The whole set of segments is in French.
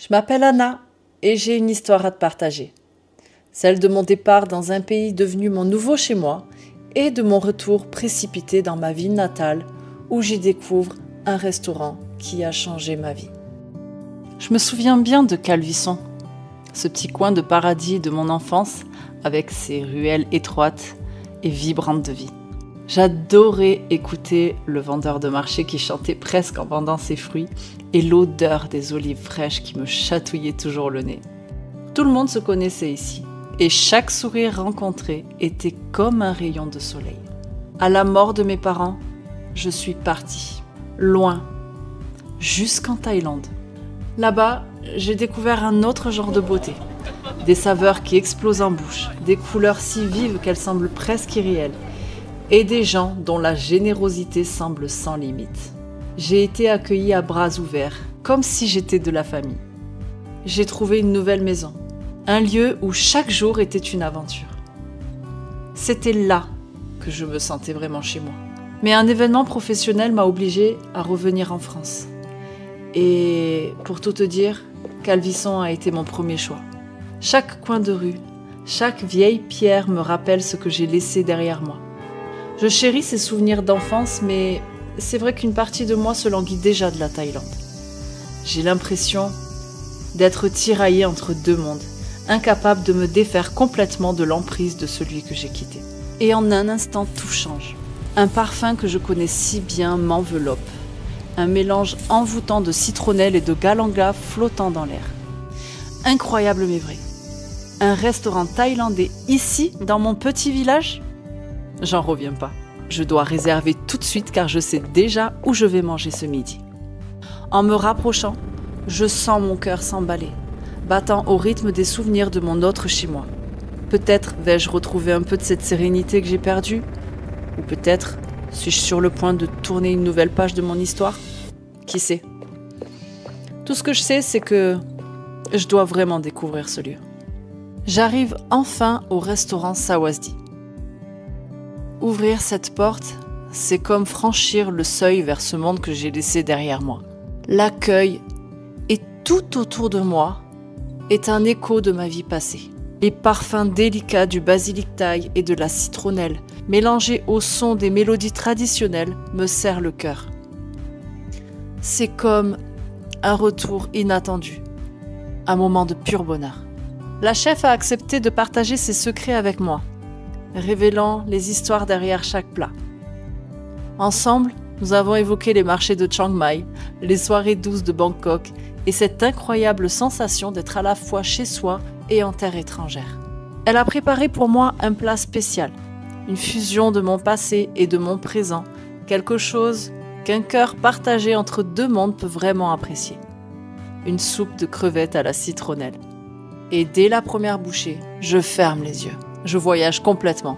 Je m'appelle Anna et j'ai une histoire à te partager. Celle de mon départ dans un pays devenu mon nouveau chez moi et de mon retour précipité dans ma ville natale où j'y découvre un restaurant qui a changé ma vie. Je me souviens bien de Calvisson, ce petit coin de paradis de mon enfance avec ses ruelles étroites et vibrantes de vie. J'adorais écouter le vendeur de marché qui chantait presque en vendant ses fruits et l'odeur des olives fraîches qui me chatouillait toujours le nez. Tout le monde se connaissait ici et chaque sourire rencontré était comme un rayon de soleil. À la mort de mes parents, je suis partie, loin, jusqu'en Thaïlande. Là-bas, j'ai découvert un autre genre de beauté. Des saveurs qui explosent en bouche, des couleurs si vives qu'elles semblent presque irréelles, et des gens dont la générosité semble sans limite. J'ai été accueillie à bras ouverts, comme si j'étais de la famille. J'ai trouvé une nouvelle maison, un lieu où chaque jour était une aventure. C'était là que je me sentais vraiment chez moi. Mais un événement professionnel m'a obligée à revenir en France. Et pour tout te dire, Calvisson a été mon premier choix. Chaque coin de rue, chaque vieille pierre me rappelle ce que j'ai laissé derrière moi. Je chéris ces souvenirs d'enfance, mais c'est vrai qu'une partie de moi se languit déjà de la Thaïlande. J'ai l'impression d'être tiraillée entre deux mondes, incapable de me défaire complètement de l'emprise de celui que j'ai quitté. Et en un instant, tout change. Un parfum que je connais si bien m'enveloppe. Un mélange envoûtant de citronnelle et de galanga flottant dans l'air. Incroyable mais vrai. Un restaurant thaïlandais ici, dans mon petit village ? J'en reviens pas. Je dois réserver tout de suite car je sais déjà où je vais manger ce midi. En me rapprochant, je sens mon cœur s'emballer, battant au rythme des souvenirs de mon autre chez moi. Peut-être vais-je retrouver un peu de cette sérénité que j'ai perdue ? Ou peut-être suis-je sur le point de tourner une nouvelle page de mon histoire ? Qui sait ? Tout ce que je sais, c'est que je dois vraiment découvrir ce lieu. J'arrive enfin au restaurant Sawasdi. Ouvrir cette porte, c'est comme franchir le seuil vers ce monde que j'ai laissé derrière moi. L'accueil et tout autour de moi est un écho de ma vie passée. Les parfums délicats du basilic thaï et de la citronnelle, mélangés au son des mélodies traditionnelles, me serrent le cœur. C'est comme un retour inattendu, un moment de pur bonheur. La chef a accepté de partager ses secrets avec moi, révélant les histoires derrière chaque plat. Ensemble, nous avons évoqué les marchés de Chiang Mai, les soirées douces de Bangkok et cette incroyable sensation d'être à la fois chez soi et en terre étrangère. Elle a préparé pour moi un plat spécial, une fusion de mon passé et de mon présent, quelque chose qu'un cœur partagé entre deux mondes peut vraiment apprécier. Une soupe de crevettes à la citronnelle. Et dès la première bouchée, je ferme les yeux. Je voyage complètement.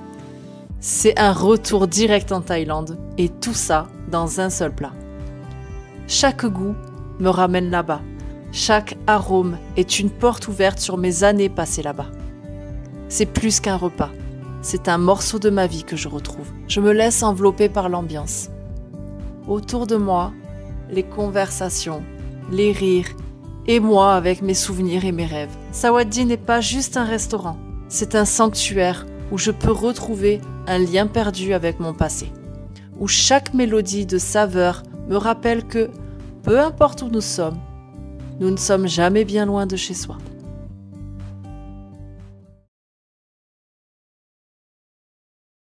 C'est un retour direct en Thaïlande et tout ça dans un seul plat. Chaque goût me ramène là-bas. Chaque arôme est une porte ouverte sur mes années passées là-bas. C'est plus qu'un repas. C'est un morceau de ma vie que je retrouve. Je me laisse envelopper par l'ambiance. Autour de moi, les conversations, les rires et moi avec mes souvenirs et mes rêves. Sawasdi n'est pas juste un restaurant. C'est un sanctuaire où je peux retrouver un lien perdu avec mon passé, où chaque mélodie de saveur me rappelle que, peu importe où nous sommes, nous ne sommes jamais bien loin de chez soi.